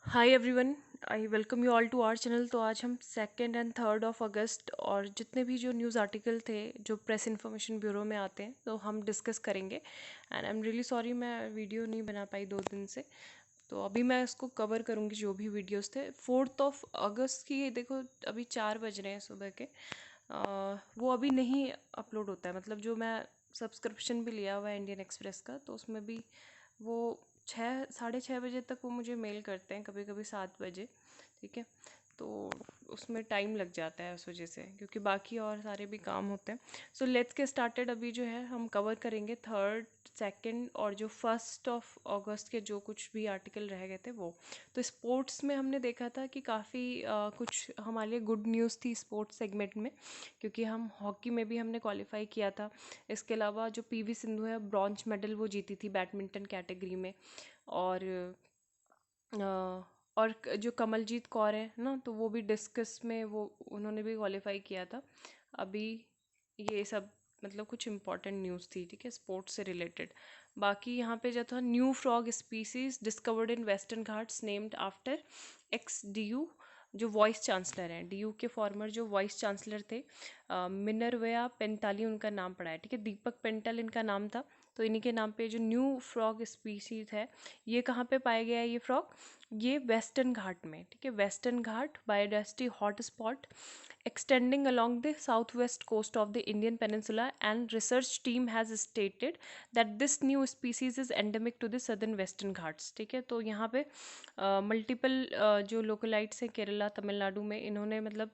Hi everyone, I welcome you all to our channel. तो आज हम 2 और 3 और जितने भी जो न्यूज़ आर्टिकल थे जो प्रेस इन्फॉर्मेशन ब्यूरो में आते हैं तो हम डिस्कस करेंगे। And I am really sorry मैं वीडियो नहीं बना पाई 2 दिन से। तो अभी मैं इसको कवर करूँगी जो भी वीडियोस थे। 4 अगस्त की देखो, अभी 4 बज रहे हैं सुबह के। वो अभी नहीं अपलोड होता है, मतलब जो मैं सब्सक्रिप्शन भी लिया हुआ है इंडियन एक्सप्रेस का, तो उसमें भी वो 6 साढ़े 6 बजे तक वो मुझे मेल करते हैं, कभी कभी 7 बजे। ठीक है, तो उसमें टाइम लग जाता है उस वजह से, क्योंकि बाकी और सारे भी काम होते हैं। सो लेट्स के स्टार्टेड। अभी जो है हम कवर करेंगे 3rd, 2nd और जो 1 अगस्त के जो कुछ भी आर्टिकल रह गए थे वो। तो स्पोर्ट्स में हमने देखा था कि काफ़ी कुछ हमारे लिए गुड न्यूज़ थी स्पोर्ट्स सेगमेंट में, क्योंकि हम हॉकी में भी हमने क्वालिफाई किया था। इसके अलावा जो पीवी सिंधु है, ब्रॉन्ज मेडल वो जीती थी बैडमिंटन कैटेगरी में। और जो कमलजीत कौर है ना, तो वो भी डिस्कस में वो उन्होंने भी क्वालिफाई किया था अभी। ये सब मतलब कुछ इम्पॉर्टेंट न्यूज़ थी, ठीक है, स्पोर्ट्स से रिलेटेड। बाकी यहाँ पे जो था, new frog species discovered in western Ghats named after x DU जो वाइस चांसलर हैं। डीयू के फॉर्मर जो वाइस चांसलर थे, मिनरवेया पेंटाली उनका नाम पड़ा है, ठीक है, दीपक पेंटल इनका नाम था। तो इन्हीं के नाम पे जो न्यू फ्रॉग स्पीसीज है, ये कहाँ पे पाया गया है ये फ्रॉग? ये वेस्टर्न घाट में, ठीक है, western Ghat biodiversity hot spot extending along the southwest coast of the Indian peninsula, and research team has stated that this new species is endemic to the southern western ghats। ठीक है, तो यहाँ पे multiple जो localites हैं केरला तमिलनाडु में, इन्होंने मतलब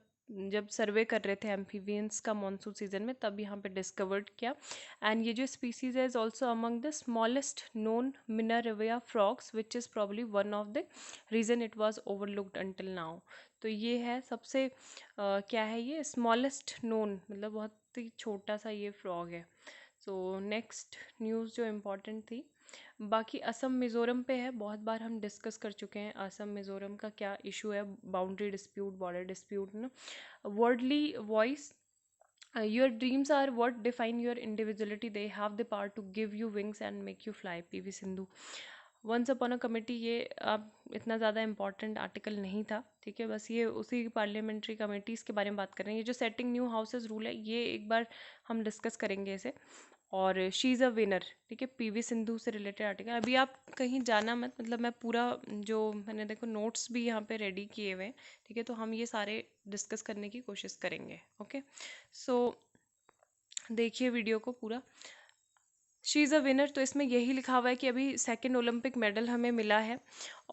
जब सर्वे कर रहे थे एम्फीबियंस का मानसून सीजन में, तब यहाँ पे डिस्कवर्ड किया। एंड ये जो स्पीसीज है is also among the smallest known Minervarya frogs which is probably one of the reason it was overlooked until now. तो ये है सबसे क्या है, ये स्मॉलेस्ट नोन, मतलब बहुत ही छोटा सा ये फ्रॉग है। सो नेक्स्ट न्यूज़ जो इम्पोर्टेंट थी, बाकी असम मिज़ोरम पे है। बहुत बार हम डिस्कस कर चुके हैं असम मिज़ोरम का क्या इशू है, बाउंड्री डिस्प्यूट, बॉर्डर डिस्प्यूट ना। Worldly voice, your dreams are what define your individuality, they have the power to give you wings and make you fly। PV Sindhu. Once upon a committee, ये अब इतना ज़्यादा important article नहीं था, ठीक है, बस ये उसी पार्लियामेंट्री कमेटीज़ के बारे में बात कर रहे हैं। ये जो सेटिंग न्यू हाउसेज रूल है, ये एक बार हम डिस्कस करेंगे इसे। और शी इज़ अ विनर, ठीक है, पीवी सिंधु से रिलेटेड आर्टिकल। अभी आप कहीं जाना मत, मतलब मैं पूरा जो मैंने देखो नोट्स भी यहाँ पे रेडी किए हुए हैं, ठीक है, तो हम ये सारे डिस्कस करने की कोशिश करेंगे। ओके, सो देखिए वीडियो को पूरा। शी इज़ अ विनर, तो इसमें यही लिखा हुआ है कि अभी 2nd ओलंपिक मेडल हमें मिला है,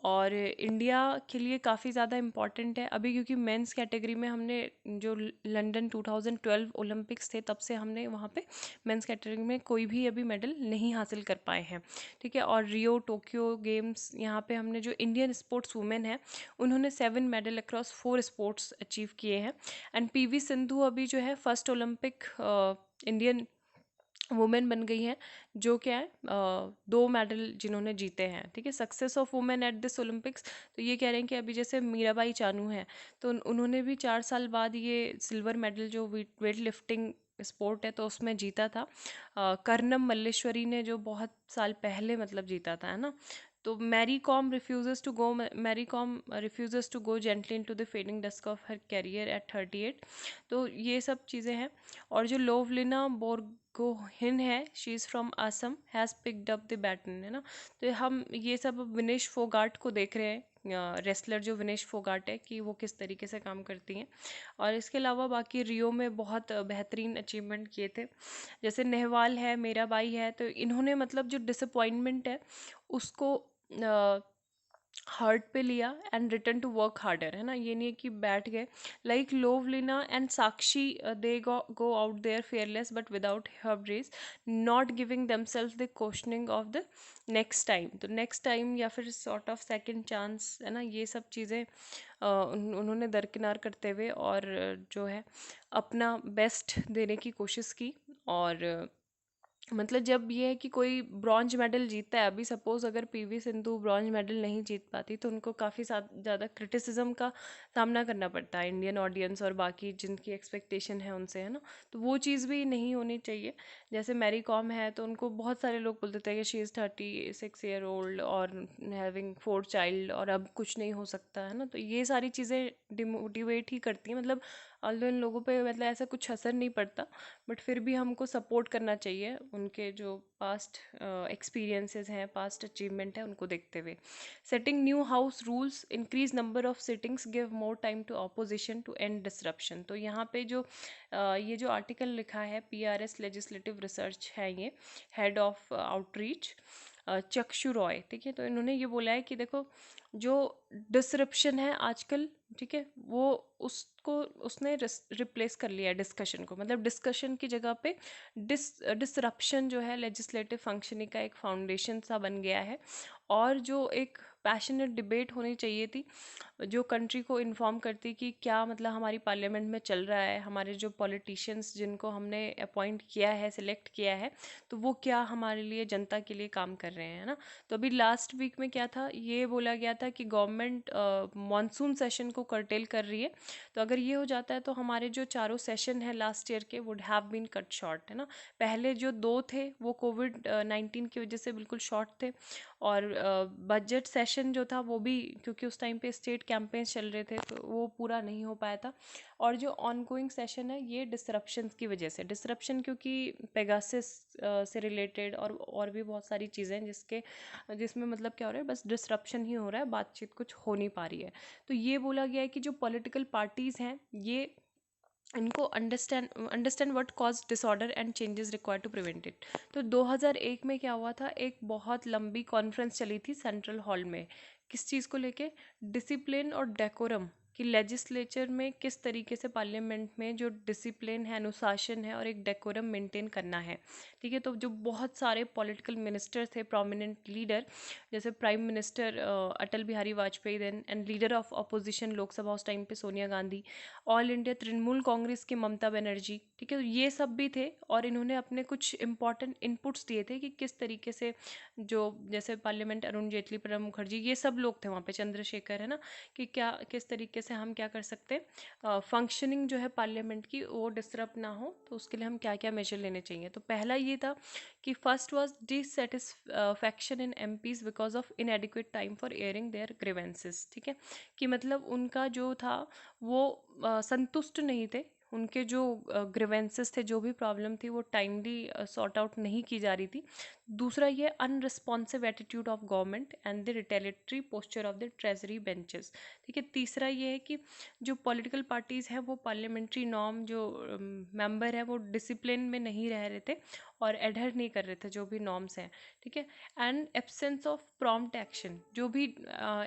और इंडिया के लिए काफ़ी ज़्यादा इम्पॉर्टेंट है अभी, क्योंकि मेंस कैटेगरी में हमने जो लंदन 2012 ओलंपिक्स थे, तब से हमने वहाँ पे मेंस कैटेगरी में कोई भी अभी मेडल नहीं हासिल कर पाए हैं, ठीक है। और रियो टोक्यो गेम्स, यहाँ पे हमने जो इंडियन स्पोर्ट्स वुमेन है, उन्होंने 7 मेडल अक्रॉस 4 स्पोर्ट्स अचीव किए हैं। एंड पीवी सिंधु अभी जो है फर्स्ट ओलंपिक इंडियन वुमेन बन गई हैं, जो क्या है 2 मेडल जिन्होंने जीते हैं, ठीक है। Success of women at this Olympics, तो ये कह रहे हैं कि अभी जैसे मीराबाई चानू हैं, तो उन्होंने भी 4 साल बाद ये सिल्वर मेडल जो वेट लिफ्टिंग स्पोर्ट है तो उसमें जीता था। कर्नम मल्लेश्वरी ने जो बहुत साल पहले मतलब जीता था, है ना। तो Mary Kom refuses to go gently into the fading dusk of her career at 38। तो ये सब चीज़ें हैं। और जो लोवलिना बोरगोहिन है, she is from Assam, has picked up the baton, है ना। तो हम ये सब विनेश फोगाट को देख रहे हैं, रेसलर जो विनेश फोगाट है, कि वो किस तरीके से काम करती हैं। और इसके अलावा बाकी रियो में बहुत बेहतरीन अचीवमेंट किए थे, जैसे नेहवाल है, मीराबाई है, तो इन्होंने मतलब जो डिसअपॉइंटमेंट है उसको हार्ट पे लिया and return to work harder, है ना। ये नहीं है कि बैठ गए। Like Lovlina and Sakshi, they go out there fearless but without हर्ब्रेज, not giving themselves the questioning of the next time. तो नेक्स्ट टाइम या फिर सॉर्ट ऑफ सेकंड चांस, है ना, ये सब चीज़ें उन्होंने दरकिनार करते हुए और जो है अपना बेस्ट देने की कोशिश की। और मतलब जब ये है कि कोई ब्रॉन्ज मेडल जीतता है, अभी सपोज अगर पीवी सिंधु ब्रॉन्ज मेडल नहीं जीत पाती तो उनको काफ़ी ज़्यादा क्रिटिसिज्म का सामना करना पड़ता है इंडियन ऑडियंस और बाकी जिनकी एक्सपेक्टेशन है उनसे, है ना। तो वो चीज़ भी नहीं होनी चाहिए। जैसे मैरी कॉम है तो उनको बहुत सारे लोग बोल देते हैं कि शी इज़ 36 ईयर ओल्ड और हैविंग 4 चाइल्ड और अब कुछ नहीं हो सकता, है ना। तो ये सारी चीज़ें डिमोटिवेट ही करती हैं, मतलब ऑल्दो इन लोगों पे मतलब ऐसा कुछ असर नहीं पड़ता, बट फिर भी हमको सपोर्ट करना चाहिए उनके जो पास्ट एक्सपीरियंसेस हैं, पास्ट अचीवमेंट है, उनको देखते हुए। Setting new house rules increase number of sittings give more time to opposition to end disruption. तो यहाँ पे जो ये जो आर्टिकल लिखा है, PRS लेजिस्लेटिव रिसर्च है, ये हेड ऑफ आउटरीच चक्षु रॉय, ठीक है। तो इन्होंने ये बोला है कि देखो जो डिसरप्शन है आजकल, ठीक है, वो उसको उसने रिप्लेस कर लिया है डिस्कशन को, मतलब डिस्कशन की जगह पे डिसरप्शन जो है लेजिस्लेटिव फंक्शनिंग का एक फाउंडेशन सा बन गया है। और जो एक पैशनेट डिबेट होनी चाहिए थी जो कंट्री को इन्फॉर्म करती कि क्या मतलब हमारी पार्लियामेंट में चल रहा है, हमारे जो पॉलिटिशियंस जिनको हमने अपॉइंट किया है, सिलेक्ट किया है, तो वो क्या हमारे लिए, जनता के लिए काम कर रहे हैं, ना। तो अभी लास्ट वीक में क्या था, ये बोला गया था कि गवर्नमेंट मॉनसून सेशन को कर्टेल कर रही है। तो अगर ये हो जाता है तो हमारे जो चारों सेशन है लास्ट ईयर के would have been cut short, है ना। पहले जो 2 थे वो कोविड-19 की वजह से बिल्कुल शॉर्ट थे, और बजट सेशन जो था वो भी क्योंकि उस टाइम पे स्टेट कैंपेन्स चल रहे थे तो वो पूरा नहीं हो पाया था। और जो ऑनगोइंग सेशन है ये डिसरप्शंस की वजह से, डिसरप्शन क्योंकि पेगासिस से रिलेटेड और भी बहुत सारी चीज़ें हैं जिसमें मतलब क्या हो रहा है, बस डिसरप्शन ही हो रहा है, बातचीत कुछ हो नहीं पा रही है। तो ये बोला गया है कि जो पॉलिटिकल पार्टीज़ हैं ये इनको understand what cause disorder and changes required to prevent it. तो 2001 में क्या हुआ था, एक बहुत लंबी कॉन्फ्रेंस चली थी सेंट्रल हॉल में, किस चीज़ को लेके, डिसिप्लिन और डेकोरम कि लेजिस्लेचर में किस तरीके से पार्लियामेंट में जो डिसिप्लिन है, अनुशासन है और एक डेकोरम मेंटेन करना है, ठीक है। तो जो बहुत सारे पॉलिटिकल मिनिस्टर थे, प्रोमिनेंट लीडर, जैसे prime minister Atal Bihari Vajpayee then, and leader of opposition Lok Sabha उस टाइम पे सोनिया गांधी, ऑल इंडिया तृणमूल कांग्रेस की ममता बनर्जी, ठीक है, ये सब भी थे। और इन्होंने अपने कुछ इंपॉर्टेंट इनपुट्स दिए थे कि किस तरीके से जो जैसे पार्लियामेंट, अरुण जेटली, प्रणब मुखर्जी, ये सब लोग थे वहाँ पे, चंद्रशेखर, है ना, कि क्या किस तरीके से हम क्या कर सकते हैं फंक्शनिंग जो है पार्लियामेंट की वो डिस्टर्ब ना हो, तो उसके लिए हम क्या क्या मेजर लेने चाहिए। तो पहला ये था कि first was dissatisfaction in MPs because of inadequate time for airing their grievances, ठीक है, कि मतलब उनका जो था वो संतुष्ट नहीं थे, उनके जो ग्रीवेंसेस थे, जो भी प्रॉब्लम थी वो टाइमली सॉर्ट आउट नहीं की जा रही थी। दूसरा ये unresponsive attitude of government and the retaliatory posture of the treasury benches, ठीक है। तीसरा ये है कि जो पॉलिटिकल पार्टीज़ हैं वो पार्लियामेंट्री नॉर्म, जो मेंबर है वो डिसिप्लिन में नहीं रह रहे थे और एडहर नहीं कर रहे थे जो भी नॉर्म्स हैं, ठीक है। And absence of prompt action, जो भी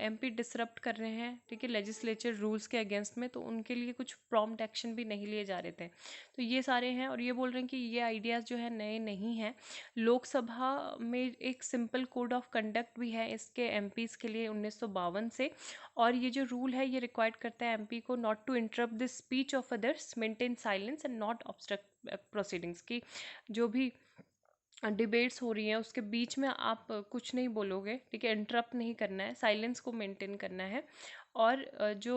MP डिसरप्ट कर रहे हैं, ठीक है, लेजिस्लेचर रूल्स के अगेंस्ट में, तो उनके लिए कुछ प्रॉम्प्ट एक्शन भी नहीं लिए जा रहे थे। तो ये सारे हैं, और ये बोल रहे हैं कि ये आइडियाज़ जो है नए नहीं हैं। लोकसभा में एक सिंपल कोड ऑफ कंडक्ट भी है इसके MPs के लिए 1952 से, और ये जो रूल है ये रिक्वायर्ड करता है MP को not to interrupt the speech of others, maintain silence and not obstruct proceedings, की जो भी डिबेट्स हो रही हैं उसके बीच में आप कुछ नहीं बोलोगे, ठीक है, इंटरप्ट नहीं करना है, साइलेंस को मेंटेन करना है। और जो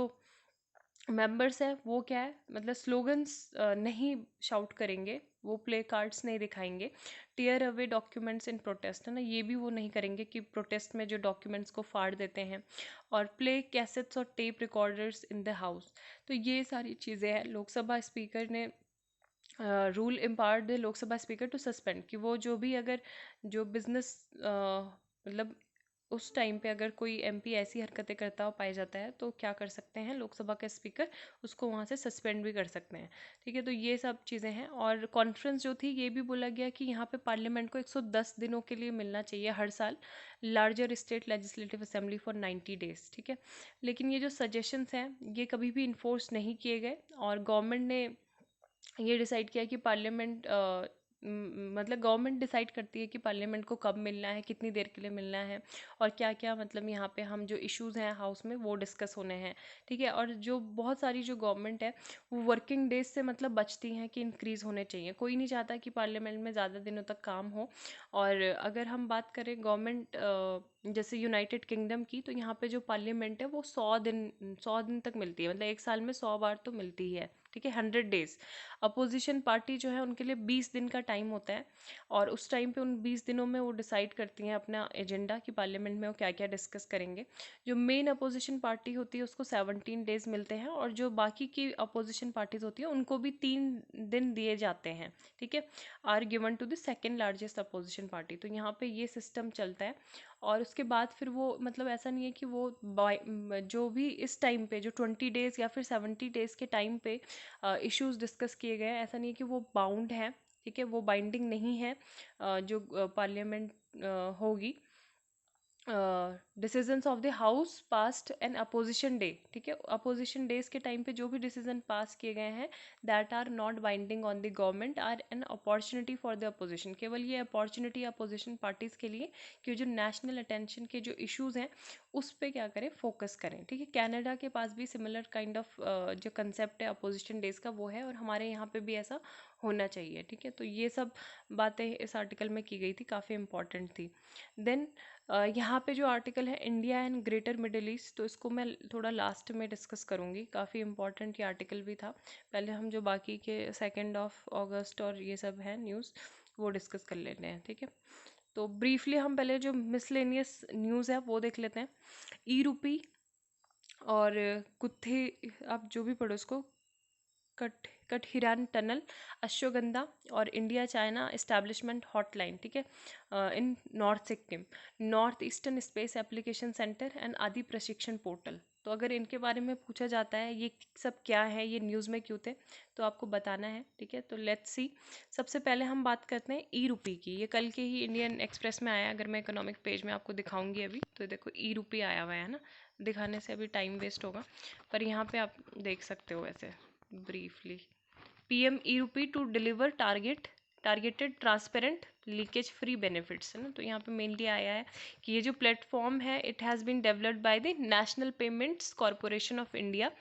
मेंबर्स हैं वो क्या है, मतलब स्लोगन्स नहीं शाउट करेंगे, वो प्ले कार्ड्स नहीं दिखाएंगे, tear away documents in protest, है ना, ये भी वो नहीं करेंगे कि प्रोटेस्ट में जो डॉक्यूमेंट्स को फाड़ देते हैं, और प्ले कैसेट्स और tape recorders in the house. तो ये सारी चीज़ें हैं। लोकसभा स्पीकर ने rule empowered the Lok Sabha speaker to suspend, कि वो जो भी अगर जो बिजनेस मतलब उस टाइम पे अगर कोई MP ऐसी हरकतें करता हुआ पाया जाता है तो क्या कर सकते हैं लोकसभा का स्पीकर, उसको वहाँ से सस्पेंड भी कर सकते हैं, ठीक है। तो ये सब चीज़ें हैं। और कॉन्फ्रेंस जो थी ये भी बोला गया कि यहाँ पे पार्लियामेंट को 110 दिनों के लिए मिलना चाहिए हर साल, larger state legislative assembly for 90 days, ठीक है। लेकिन ये जो सजेशंस हैं ये कभी भी इन्फोर्स नहीं किए गए, और गवर्नमेंट ने ये डिसाइड किया कि पार्लियामेंट मतलब गवर्नमेंट डिसाइड करती है कि पार्लियामेंट को कब मिलना है, कितनी देर के लिए मिलना है, और क्या क्या मतलब यहाँ पे हम जो इश्यूज़ हैं हाउस में वो डिस्कस होने हैं, ठीक है। और जो बहुत सारी जो गवर्नमेंट है वो वर्किंग डेज से मतलब बचती हैं कि इंक्रीज़ होने चाहिए। कोई नहीं चाहता कि पार्लियामेंट में ज़्यादा दिनों तक काम हो। और अगर हम बात करें गवर्नमेंट जैसे यूनाइटेड किंगडम की, तो यहाँ पे जो पार्लियामेंट है वो 100 दिन तक मिलती है, मतलब एक साल में 100 बार तो मिलती ही है, ठीक है, 100 डेज। अपोजिशन पार्टी जो है उनके लिए 20 दिन का टाइम होता है, और उस टाइम पे उन 20 दिनों में वो डिसाइड करती हैं अपना एजेंडा कि पार्लियामेंट में वो क्या क्या डिस्कस करेंगे। जो मेन अपोजिशन पार्टी होती है उसको 17 डेज मिलते हैं, और जो बाकी की अपोजिशन पार्टीज होती है उनको भी 3 दिन दिए जाते हैं, ठीक है, are given to the second largest opposition party. तो यहाँ पे ये सिस्टम चलता है। और उसके बाद फिर वो मतलब ऐसा नहीं है कि वो जो भी इस टाइम पे जो 20 डेज या फिर 70 डेज के टाइम पे इश्यूज डिस्कस किए गए हैं, ऐसा नहीं है कि वो बाउंड है, ठीक है, वो बाइंडिंग नहीं है। जो पार्लियामेंट होगी, decisions of the house passed an opposition day, ठीक है, अपोजिशन डेज के टाइम पे जो भी डिसीजन पास किए गए हैं that are not binding on the government are an opportunity for the opposition. केवल ये अपॉर्चुनिटी अपोजिशन पार्टीज के लिए कि जो नेशनल अटेंशन के जो इश्यूज हैं उस पर क्या करें, फोकस करें, ठीक है। कनाडा के पास भी सिमिलर काइंड ऑफ जो कंसेप्ट है अपोजिशन डेज का वो है, और हमारे यहाँ पे भी ऐसा होना चाहिए, ठीक है। तो ये सब बातें इस आर्टिकल में की गई थी, काफ़ी इंपॉर्टेंट थी। देन यहाँ पे जो आर्टिकल है India and greater middle east, तो इसको मैं थोड़ा लास्ट में डिस्कस करूँगी, काफ़ी इंपॉर्टेंट ये आर्टिकल भी था। पहले हम जो बाकी के 2 अगस्त और ये सब है न्यूज़ वो डिस्कस कर लेते हैं, ठीक है। तो ब्रीफली हम पहले जो मिसलेनियस न्यूज़ है वो देख लेते हैं। ई रूपी और कुत्थे, आप जो भी पढ़ो इसको, कटहिरान टनल, अश्वगंधा और इंडिया चाइना एस्टैब्लिशमेंट हॉटलाइन, ठीक है, in north Sikkim, north eastern space application centre and आदि प्रशिक्षण पोर्टल। तो अगर इनके बारे में पूछा जाता है ये सब क्या है, ये न्यूज़ में क्यों थे, तो आपको बताना है, ठीक है। तो लेट्स सी। सबसे पहले हम बात करते हैं ई रूपी की। ये कल के ही इंडियन एक्सप्रेस में आया, अगर मैं इकोनॉमिक पेज में आपको दिखाऊंगी अभी, तो देखो ई रूपी आया हुआ है ना, दिखाने से अभी टाइम वेस्ट होगा, पर यहाँ पे आप देख सकते हो ऐसे briefly. PM e rupee to deliver targeted transparent leakage free benefits, है ना। तो यहाँ पे मेनली आया है कि ये जो प्लेटफॉर्म है it has been developed by the national payments corporation of India,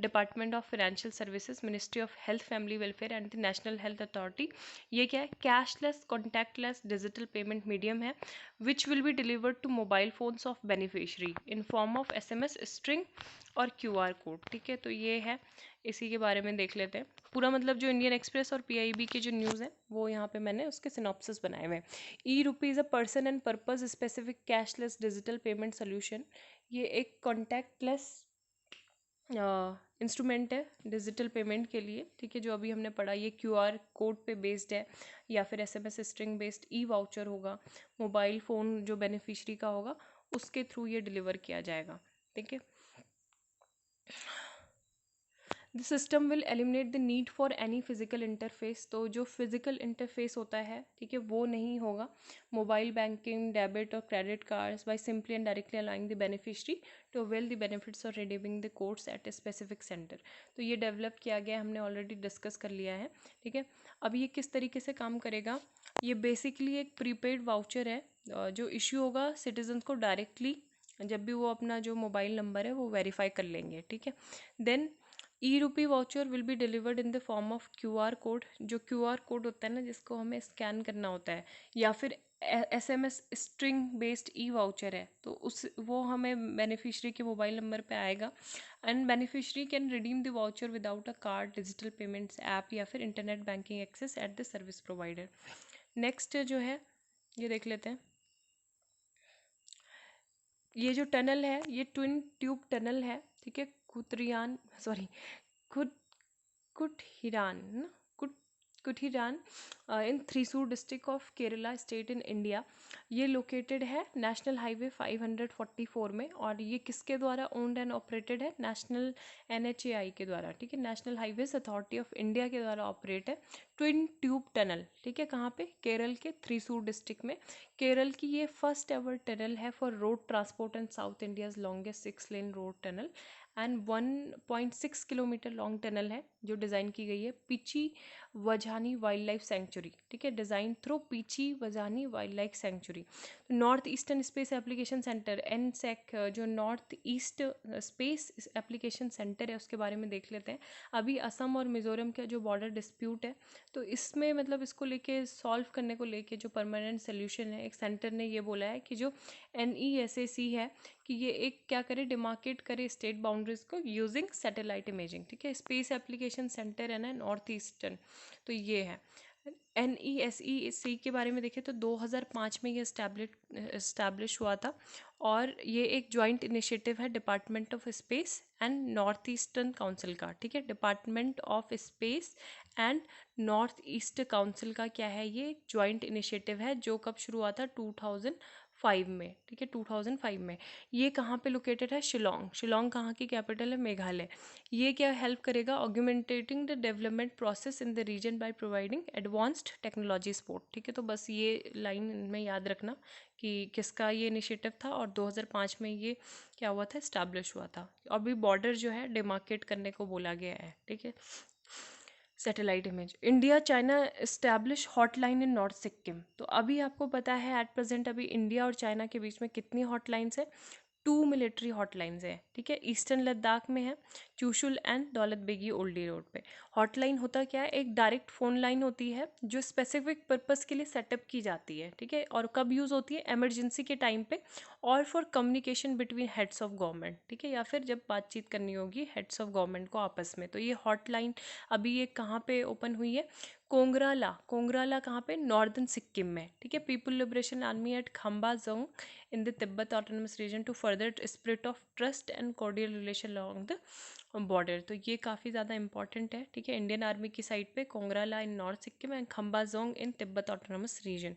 department of financial services, ministry of health family welfare and the national health authority. ये क्या है, cashless contactless digital payment medium है which will be delivered to mobile phones of beneficiary in form of SMS string और QR code, ठीक है। तो ये है, इसी के बारे में देख लेते हैं पूरा, मतलब जो इंडियन एक्सप्रेस और PIB की जो न्यूज़ है वो यहाँ पे मैंने उसके सिनॉप्सिस बनाए हुए हैं। ई रूपी is a person and purpose specific cashless digital payment solution. ये एक कॉन्टैक्टलेस इंस्ट्रूमेंट है डिजिटल पेमेंट के लिए, ठीक है, जो अभी हमने पढ़ा। ये QR कोड पे बेस्ड है या फिर SMS स्ट्रिंग बेस्ड ई वाउचर होगा, मोबाइल फ़ोन जो बेनिफिशरी का होगा उसके थ्रू ये डिलीवर किया जाएगा, ठीक है। The system will eliminate the need for any physical interface. तो जो फिजिकल इंटरफेस होता है, ठीक है, वो नहीं होगा। मोबाइल बैंकिंग, डेबिट और credit cards by simply and directly allowing the beneficiary to avail the benefits और redeeming the codes at a specific centre. तो ये डेवलप किया गया, हमने ऑलरेडी डिस्कस कर लिया है, ठीक है। अब ये किस तरीके से काम करेगा, ये बेसिकली एक प्रीपेड वाउचर है जो इश्यू होगा सिटीजन को डायरेक्टली जब भी वो अपना जो मोबाइल नंबर है वो वेरीफाई कर लेंगे, ठीक है। देन ई रूपी voucher will be delivered in the form of QR code. जो QR कोड होता है ना जिसको हमें स्कैन करना होता है, या फिर SMS स्ट्रिंग बेस्ड ई वाउचर है, तो उस वो हमें बेनिफिशरी के मोबाइल नंबर पे आएगा, and beneficiary can redeem the voucher without a card, digital payments app या फिर internet banking access at the service provider. Next जो है ये देख लेते हैं। ये जो टनल है ये ट्विन ट्यूब टनल है, ठीक है, कुतरियान सॉरी खुद कुटहिरान ना कुट Kuthiran in Thrissur district of Kerala state in India. ये लोकेटेड है नेशनल हाईवे 544 में, और ये किसके द्वारा ओन्ड एंड ऑपरेटेड है, नेशनल NHAI के द्वारा, ठीक है, national highways authority of India के द्वारा ऑपरेट है। ट्विन ट्यूब टनल, ठीक है, कहाँ पे, केरल के थ्रीसूर डिस्ट्रिक्ट में। केरल की ये फर्स्ट एवर टनल है for road transport and south India's longest 6 lane road tunnel and 1.6 kilometre long tunnel है जो डिज़ाइन की गई है Peechi Vazhani wild life sanctuary, ठीक है, design through Peechi Vazhani wild life sanctuary. North eastern space application centre NESAC, जो north east space application centre है उसके बारे में देख लेते हैं। अभी असम और मिजोरम का जो बॉर्डर डिस्प्यूट है, तो इसमें मतलब इसको लेके सॉल्व करने को लेके जो परमानेंट सोल्यूशन है, एक सेंटर ने ये बोला है कि जो NESAC है कि ये एक क्या करे, डिमार्केट करे स्टेट बाउंड्रीज को यूजिंग सैटेलाइट इमेजिंग, ठीक है। स्पेस एप्लीकेशन सेंटर है ना नॉर्थ ईस्टर्न, तो ये है। NESEC के बारे में देखें तो 2005 में ये इस्टेब्लिश हुआ था और ये एक जॉइंट इनिशिएटिव है department of space and north eastern council का, ठीक है। Department of space and north east council का क्या है, ये जॉइंट इनिशिएटिव है जो कब शुरू हुआ था, 2005 में, ठीक है, 2005 में। ये कहाँ पे लोकेटेड है, शिलोंग। शिलोंग कहाँ की कैपिटल है, मेघालय। ये क्या हेल्प करेगा, augmenting the development process in the region by providing advanced technology support, ठीक है। तो बस ये लाइन में याद रखना कि किसका ये इनिशिएटिव था और 2005 में ये क्या हुआ था, इस्टेब्लिश हुआ था। अभी बॉर्डर जो है डिमार्केट करने को बोला गया है, ठीक है। Satellite image, India China establish hotline in north Sikkim. तो अभी आपको पता है एट प्रेजेंट अभी इंडिया और चाइना के बीच में कितनी हॉटलाइंस है, 2 मिलिट्री हॉटलाइंस है, ठीक है। ईस्टर्न लद्दाख में है, चूशुल एंड दौलत बेगी ओल्डी रोड पे। हॉटलाइन होता क्या है, एक डायरेक्ट फ़ोन लाइन होती है जो स्पेसिफिक पर्पस के लिए सेटअप की जाती है, ठीक है। और कब यूज़ होती है, इमरजेंसी के टाइम पे और for communication between heads of government, ठीक है, या फिर जब बातचीत करनी होगी हेड्स ऑफ गवर्नमेंट को आपस में। तो ये हॉटलाइन अभी ये कहाँ पे ओपन हुई है, कोंगराला। कोंगराला कहाँ पे, नॉर्दर्न सिक्किम में, ठीक है। पीपल लिबरेशन आर्मी एट खम्बा Jong in the Tibet Autonomous Region to further spirit of trust and cordial relation along the border। तो ये काफ़ी ज़्यादा इंपॉर्टेंट है, ठीक है। इंडियन आर्मी की साइड पे कोंगराला इन नॉर्थ सिक्किम एंड खम्बा जोंग इन तिब्बत ऑटोनमस रीजन,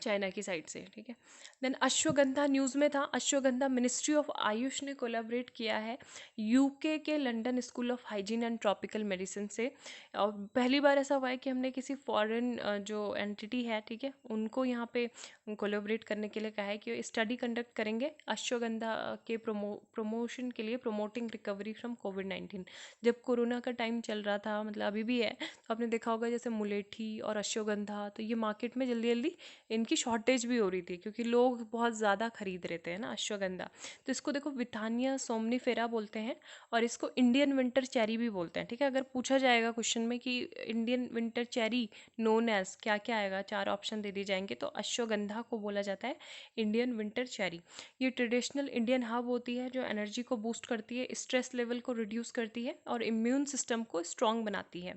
चाइना की साइड से, ठीक है। देन अश्वगंधा न्यूज़ में था, अश्वगंधा मिनिस्ट्री ऑफ आयुष ने कोलैबोरेट किया है यूके के London school of hygiene and tropical medicine से। और पहली बार ऐसा हुआ है कि हमने किसी फॉरेन जो एंटिटी है, ठीक है, उनको यहाँ पे कोलैबोरेट करने के लिए कहा है कि स्टडी कंडक्ट करेंगे अश्वगंधा के प्रमोशन के लिए, प्रमोटिंग रिकवरी फ्रॉम कोविड-19। जब कोरोना का टाइम चल रहा था, मतलब अभी भी है, तो आपने देखा होगा जैसे मुलेठी और अश्वगंधा, तो ये मार्केट में जल्दी जल्दी इनकी शॉर्टेज भी हो रही थी क्योंकि लोग बहुत ज़्यादा खरीद रहे थे ना अश्वगंधा। तो इसको देखो विथानिया सोमनीफेरा बोलते हैं और इसको इंडियन विंटर चेरी भी बोलते हैं, ठीक है। अगर पूछा जाएगा क्वेश्चन में कि Indian winter cherry known as क्या क्या आएगा, 4 ऑप्शन दे दिए जाएंगे, तो अश्वगंधा को बोला जाता है इंडियन विंटर चेरी। ये ट्रेडिशनल इंडियन हर्ब होती है जो एनर्जी को बूस्ट करती है, स्ट्रेस लेवल को रिड्यूस करती है और इम्यून सिस्टम को स्ट्रॉन्ग बनाती है।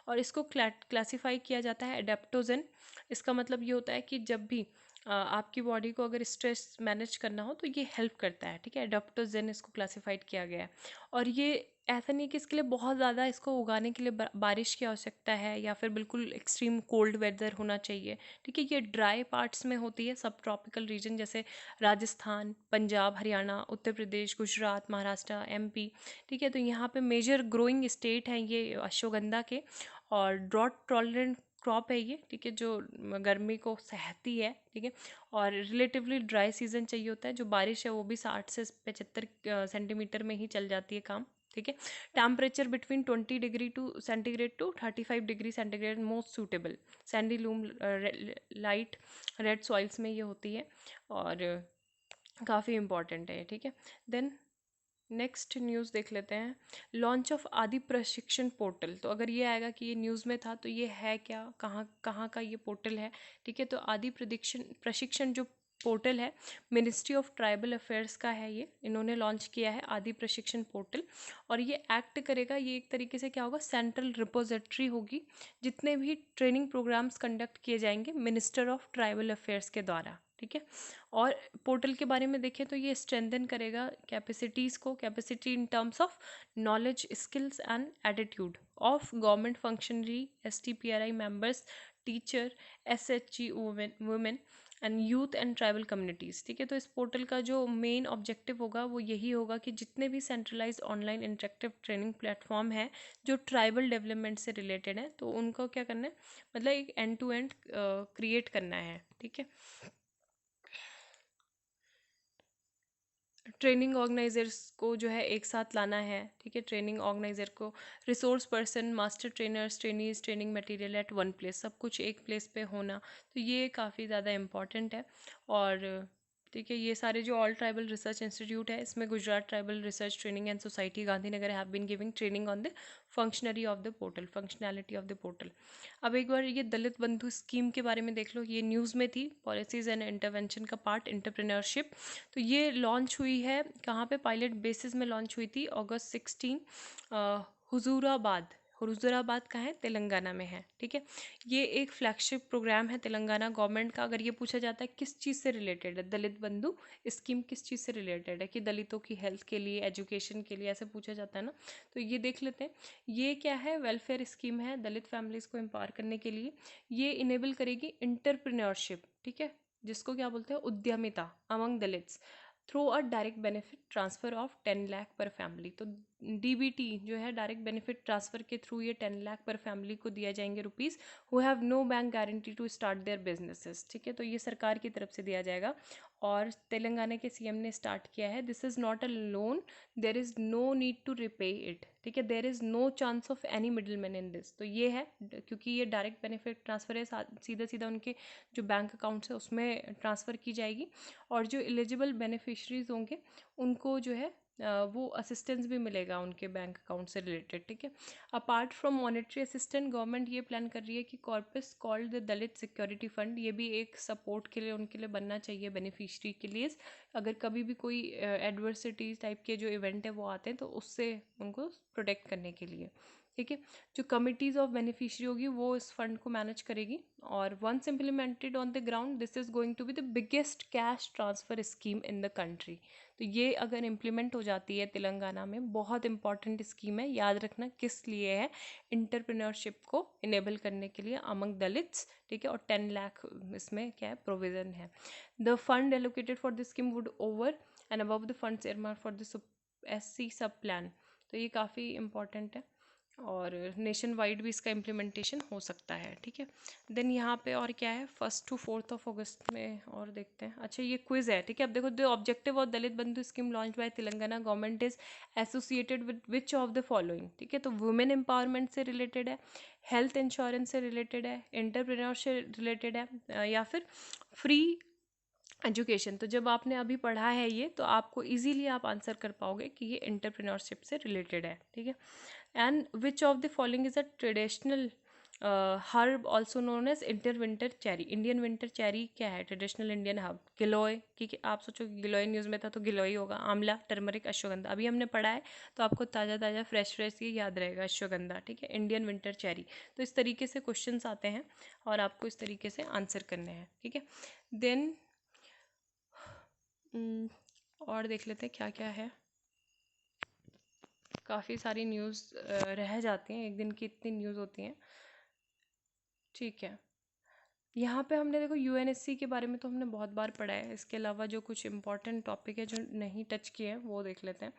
और इसको क्लासीफाई किया जाता है एडेप्टोजेन। इसका मतलब ये होता है कि जब भी आपकी बॉडी को अगर स्ट्रेस मैनेज करना हो तो ये हेल्प करता है, ठीक है। एडाप्टोजेन इसको क्लासिफाइड किया गया है। और ये ऐसा नहीं कि इसके लिए बहुत ज़्यादा इसको उगाने के लिए बारिश की आवश्यकता है या फिर बिल्कुल एक्सट्रीम कोल्ड वेदर होना चाहिए, ठीक है। ये ड्राई पार्ट्स में होती है, सब ट्रॉपिकल रीजन जैसे राजस्थान, पंजाब, हरियाणा, उत्तर प्रदेश, गुजरात, महाराष्ट्र, MP, ठीक है। तो यहाँ पे मेजर ग्रोइंग स्टेट हैं ये अश्वगंधा के और ड्रॉट टॉलरेंट क्रॉप है ये, ठीक है, जो गर्मी को सहती है, ठीक है। और रिलेटिवली ड्राई सीजन चाहिए होता है, जो बारिश है वो भी 60 से 75 सेंटीमीटर में ही चल जाती है काम, ठीक है। Temperature between 20 degree to centigrade to 35 degree centigrade most suitable. Sandy loam light red soils में ये होती है और काफ़ी इंपॉर्टेंट है, ठीक है। देन नेक्स्ट न्यूज़ देख लेते हैं, लॉन्च ऑफ आदि प्रशिक्षण पोर्टल। तो अगर ये आएगा कि ये न्यूज़ में था तो ये है क्या, कहाँ कहाँ का ये पोर्टल है, ठीक है। तो आदि प्रशिक्षण जो पोर्टल है मिनिस्ट्री ऑफ ट्राइबल अफेयर्स का है, ये इन्होंने लॉन्च किया है आदि प्रशिक्षण पोर्टल। और ये एक्ट करेगा, ये एक तरीके से क्या होगा, सेंट्रल रिपोजिटरी होगी जितने भी ट्रेनिंग प्रोग्राम्स कंडक्ट किए जाएंगे मिनिस्टर ऑफ ट्राइबल अफेयर्स के द्वारा, ठीक है। और पोर्टल के बारे में देखें तो ये स्ट्रेंथन करेगा कैपेसिटीज़ को, capacity in terms of knowledge, skills and attitude of government functionary, STPRI members, teacher, SHG women and youth and tribal communities, ठीक है। तो इस पोर्टल का जो मेन ऑब्जेक्टिव होगा वो यही होगा कि जितने भी centralised online interactive training platform है जो ट्राइबल डेवलपमेंट से रिलेटेड है, तो उनको क्या करना है, मतलब एक एंड टू एंड क्रिएट करना है, ठीक है। ट्रेनिंग ऑर्गेनाइजर्स को जो है एक साथ लाना है, ठीक है। ट्रेनिंग ऑर्गेनाइजर को resource person, master trainers, trainees, training material at one place, सब कुछ एक प्लेस पे होना, तो ये काफ़ी ज़्यादा इम्पॉर्टेंट है। और ठीक है, ये सारे जो ऑल ट्राइबल रिसर्च इंस्टीट्यूट है, इसमें Gujarat tribal research training and society Gandhinagar have been giving training on the functionary of the portal, functionality of the portal. अब एक बार ये दलित बंधु स्कीम के बारे में देख लो, ये न्यूज़ में थी, पॉलिसीज़ एंड इंटरवेंशन का पार्ट एंटरप्रेन्योरशिप। तो ये लॉन्च हुई है कहाँ पे, पायलट बेसिस में लॉन्च हुई थी अगस्त 16, हुजूराबाद। हुजूराबाद कहाँ है, तेलंगाना में है, ठीक है। ये एक फ्लैगशिप प्रोग्राम है तेलंगाना गवर्नमेंट का। अगर ये पूछा जाता है किस चीज़ से रिलेटेड है दलित बंधु स्कीम, किस चीज़ से रिलेटेड है, कि दलितों की हेल्थ के लिए, एजुकेशन के लिए, ऐसे पूछा जाता है ना, तो ये देख लेते हैं। ये क्या है, वेलफेयर स्कीम है दलित फैमिलीज़ को एम्पावर करने के लिए। ये इनेबल करेगी इंटरप्रेन्योरशिप, ठीक है, जिसको क्या बोलते हैं, उद्यमिता among Dalits through a direct benefit transfer of 10 lakh per family. तो डीबीटी जो है, डायरेक्ट बेनिफिट ट्रांसफ़र के थ्रू ये 10 लाख पर फैमिली को दिया जाएंगे rupees, who have no bank guarantee to start their businesses, ठीक है। तो ये सरकार की तरफ से दिया जाएगा और तेलंगाना के सीएम ने स्टार्ट किया है। This is not a loan, there is no need to repay it, ठीक है। There is no chance of any middle man in this. तो ये है, क्योंकि ये डायरेक्ट बेनिफिट ट्रांसफ़र है, सीधा सीधा उनके जो बैंक अकाउंट्स है उसमें ट्रांसफ़र की जाएगी। और जो एलिजिबल बेनिफिशरीज होंगे उनको जो है वो असिस्टेंस भी मिलेगा उनके बैंक अकाउंट से रिलेटेड, ठीक है। Apart from monetary assistant, government ये प्लान कर रही है कि corpus called the Dalit security fund, ये भी एक सपोर्ट के लिए उनके लिए बनना चाहिए बेनिफिशरी के लिए। अगर कभी भी कोई एडवर्सिटीज टाइप के जो इवेंट है वो आते हैं तो उससे उनको प्रोटेक्ट करने के लिए, ठीक है। जो कमिटीज़ ऑफ बेनिफिशरी होगी वो इस फंड को मैनेज करेगी। और once implemented on the ground, this is going to be the biggest cash transfer scheme in the country. तो ये अगर इम्प्लीमेंट हो जाती है तेलंगाना में, बहुत इंपॉर्टेंट स्कीम है, याद रखना किस लिए है, इंटरप्रेन्योरशिप को इनेबल करने के लिए अमंग दलित्स, ठीक है। और 10 लाख इसमें क्या है, प्रोविज़न है। The fund allocated for this scheme would over and above the funds earmark for the SC sub plan. तो ये काफ़ी इंपॉर्टेंट है और नेशन वाइड भी इसका इम्प्लीमेंटेशन हो सकता है, ठीक है। देन यहाँ पे और क्या है, 1 to 4 अगस्त में और देखते हैं। अच्छा, ये क्विज है, ठीक है। अब देखो, द ऑब्जेक्टिव ऑफ दलित बंधु scheme launch by Telangana government is associated with which of the following, ठीक है। तो वुमेन एम्पावरमेंट से रिलेटेड है, हेल्थ इंश्योरेंस से रिलेटेड है, एंटरप्रेन्योर से रिलेटेड है, या फिर फ्री एजुकेशन। तो जब आपने अभी पढ़ा है ये, तो आपको इजीली आप आंसर कर पाओगे कि ये एंटरप्रेन्योरशिप से रिलेटेड है, ठीक है। And which of the following is a traditional herb also known as inter winter cherry. Indian winter cherry क्या है, ट्रेडिशनल इंडियन हर्ब, गिलोय, क्योंकि आप सोचो गिलोय न्यूज़ में था तो गिलोय होगा। आंवला, टर्मरिक, अश्वगंधा, अभी हमने पढ़ा है तो आपको ताज़ा ताज़ा फ्रेश फ्रेश ये याद रहेगा, अश्वगंधा, ठीक है। Indian winter cherry. तो इस तरीके से क्वेश्चंस आते हैं और आपको इस तरीके से आंसर करने हैं, ठीक है। देन और देख लेते हैं क्या क्या है। काफ़ी सारी न्यूज़ रह जाती हैं, एक दिन की इतनी न्यूज़ होती हैं, ठीक है। यहाँ पे हमने देखो UNSC के बारे में तो हमने बहुत बार पढ़ा है, इसके अलावा जो कुछ इंपॉर्टेंट टॉपिक है जो नहीं टच किए हैं वो देख लेते हैं।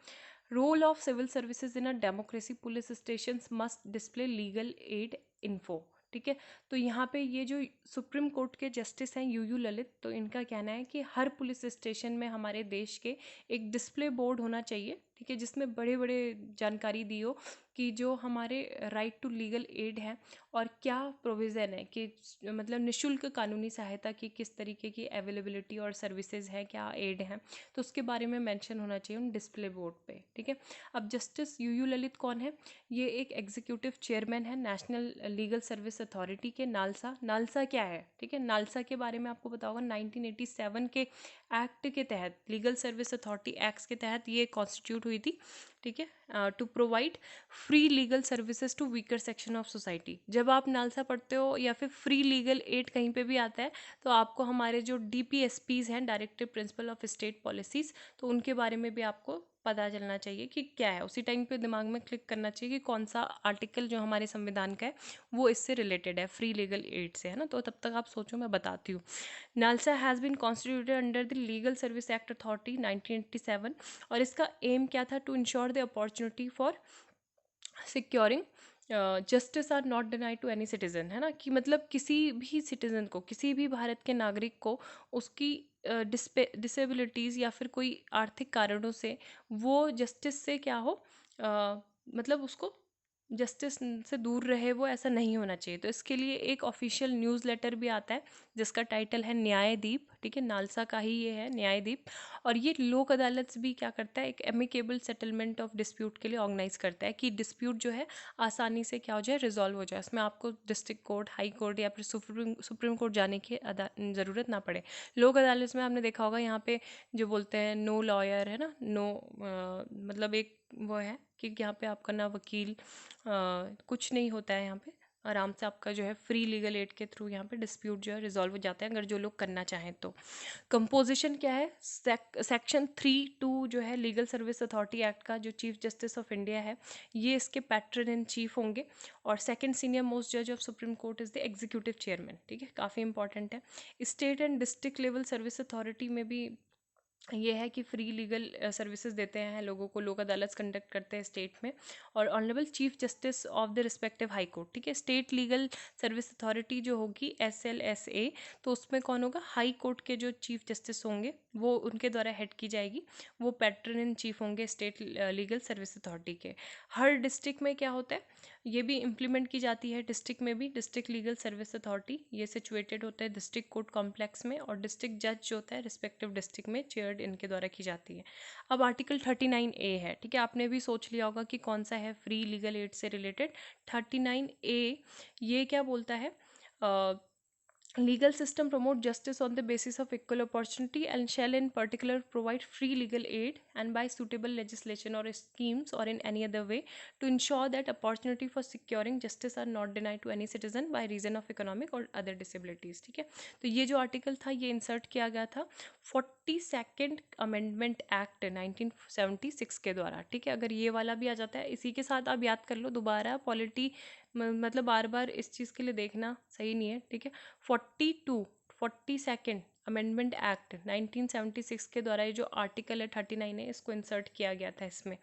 Role of civil services in a democracy, police station must display legal aid info, ठीक है। तो यहाँ पे ये जो सुप्रीम कोर्ट के जस्टिस हैं UU ललित, तो इनका कहना है कि हर पुलिस स्टेशन में हमारे देश के एक डिस्प्ले बोर्ड होना चाहिए, ठीक है, जिसमें बड़े बड़े जानकारी दी हो कि जो हमारे राइट टू लीगल एड है और क्या प्रोविज़न है, कि मतलब निशुल्क कानूनी सहायता की किस तरीके की अवेलेबिलिटी और सर्विसेज है, क्या एड हैं, तो उसके बारे में मेंशन होना चाहिए उन डिस्प्ले बोर्ड पे, ठीक है। अब जस्टिस UU ललित कौन है, ये एक एग्जीक्यूटिव चेयरमैन है नेशनल लीगल सर्विस अथॉरिटी के, नालसा। नालसा क्या है, ठीक है, नालसा के बारे में आपको पता होगा, 1987 के एक्ट के तहत, लीगल सर्विस अथॉरिटी एक्ट के तहत ये कॉन्स्टिट्यूट हुई थी, ठीक है। To provide free legal services to weaker section of society. जब आप नालसा पढ़ते हो या फिर फ्री लीगल एड कहीं पे भी आता है तो आपको हमारे जो DPSPs हैं, directive principle of state policies, तो उनके बारे में भी आपको पता चलना चाहिए कि क्या है। उसी टाइम पे दिमाग में क्लिक करना चाहिए कि कौन सा आर्टिकल जो हमारे संविधान का है वो इससे रिलेटेड है, फ्री लीगल एड से, है ना। तो तब तक आप सोचो, मैं बताती हूँ। NALSA has been constituted under the legal service act authority 1987, और इसका एम क्या था? To ensure the opportunity for securing justice are not denied to any citizen, है ना। कि मतलब किसी भी सिटीजन को, किसी भी भारत के नागरिक को उसकी डिसेबिलिटीज़ या फिर कोई आर्थिक कारणों से वो जस्टिस से क्या हो, मतलब उसको जस्टिस से दूर रहे, वो ऐसा नहीं होना चाहिए। तो इसके लिए एक ऑफिशियल न्यूज़लेटर भी आता है जिसका टाइटल है न्यायदीप, ठीक है, नालसा का ही ये है न्यायदीप। और ये लोक अदालत भी क्या करता है, एक एमिकेबल सेटलमेंट ऑफ डिस्प्यूट के लिए ऑर्गेनाइज करता है कि डिस्प्यूट जो है आसानी से क्या हो जाए, रिजॉल्व हो जाए। इसमें आपको डिस्ट्रिक्ट कोर्ट, हाई कोर्ट या फिर सुप्रीम कोर्ट जाने की ज़रूरत ना पड़े। लोक अदालत में आपने देखा होगा यहाँ पे जो बोलते हैं नो लॉयर, है ना, नो मतलब एक वो है कि यहाँ पे आपका ना वकील कुछ नहीं होता है। यहाँ पे आराम से आपका जो है फ्री लीगल एड के थ्रू यहाँ पे डिस्प्यूट जो है रिजॉल्व हो जाता है, अगर जो लोग करना चाहें तो। कंपोजिशन क्या है? सेक्शन 3(2) जो है लीगल सर्विस अथॉरिटी एक्ट का, जो चीफ जस्टिस ऑफ इंडिया है, ये इसके पैट्रन इन चीफ होंगे। और सेकंड सीनियर मोस्ट जज of supreme court is the executive chairman, ठीक है, काफ़ी इंपॉर्टेंट है। State and district level service authority में भी ये है कि फ्री लीगल सर्विसेज देते हैं लोगों को, लोक अदालत कंडक्ट करते हैं स्टेट में। और honourable chief justice of the respective high court, ठीक है। स्टेट लीगल सर्विस अथॉरिटी जो होगी SLSA, तो उसमें कौन होगा? हाई कोर्ट के जो चीफ जस्टिस होंगे वो उनके द्वारा हेड की जाएगी, वो पैट्रन इन चीफ होंगे स्टेट लीगल सर्विस अथॉरिटी के। हर डिस्ट्रिक्ट में क्या होता है, ये भी इम्प्लीमेंट की जाती है डिस्ट्रिक्ट में भी, डिस्ट्रिक्ट लीगल सर्विस अथॉरिटी, ये सिचुएटेड होता है डिस्ट्रिक्ट कोर्ट कॉम्प्लेक्स में। और डिस्ट्रिक्ट जज जो होता है रिस्पेक्टिव डिस्ट्रिक्ट में, चेयर्ड इनके द्वारा की जाती है। अब आर्टिकल 39A है, ठीक है, आपने भी सोच लिया होगा कि कौन सा है फ्री लीगल एड से रिलेटेड। 39A ये क्या बोलता है? Legal system promote justice on the basis of equal opportunity and shall in particular provide free legal aid and by suitable legislation or schemes or in any other way to ensure that opportunity for securing justice are not denied to any citizen by reason of economic or other disabilities, ठीक है। तो ये जो article था ये insert किया गया था 42nd अमेंडमेंट एक्ट 1976 के द्वारा, ठीक है। अगर ये वाला भी आ जाता है इसी के साथ, आप याद कर लो दोबारा, पॉलिटी मतलब बार बार इस चीज़ के लिए देखना सही नहीं है, ठीक है। 42 अमेंडमेंट एक्ट 1976 के द्वारा ये जो आर्टिकल है 39 है, इसको इंसर्ट किया गया था इसमें।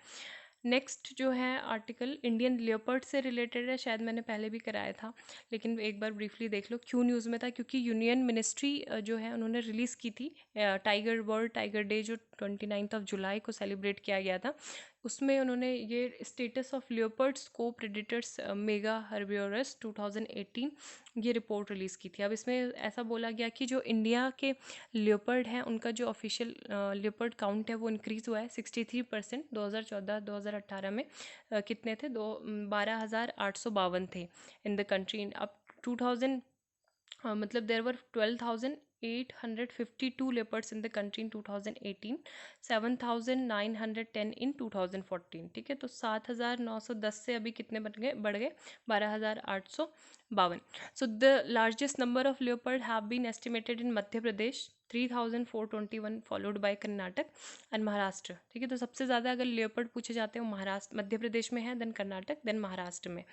नेक्स्ट जो है आर्टिकल इंडियन लियोपर्ड से रिलेटेड है, शायद मैंने पहले भी कराया था, लेकिन एक बार ब्रीफली देख लो। क्यों न्यूज़ में था? क्योंकि यूनियन मिनिस्ट्री जो है उन्होंने रिलीज़ की थी टाइगर वर्ल्ड टाइगर डे जो 29 जुलाई को सेलिब्रेट किया गया था, उसमें उन्होंने ये स्टेटस ऑफ लियोपर्ड्स को प्रेडिटर्स मेगा हर्बियोरस 2018 ये रिपोर्ट रिलीज़ की थी। अब इसमें ऐसा बोला गया कि जो इंडिया के लियोपर्ड हैं उनका जो ऑफिशियल लियोपर्ड काउंट है वो इंक्रीज़ हुआ है 63%। 2014-2018 में कितने थे? 12,852 थे इन द कंट्री। अब 2000 मतलब there were 12,852 leopards in the country in 2018, 7,910 in 2014, ठीक है। तो 7,910 से अभी कितने बढ़ गए 12,852। So the largest number of leopard have been estimated in Madhya Pradesh 3,421 followed by Karnataka and Maharashtra, ठीक है। तो सबसे ज़्यादा अगर लेपर्ड पूछे जाते हैं वो महाराष्ट्र मध्य प्रदेश में है, देन कर्नाटक, देन महाराष्ट्र में।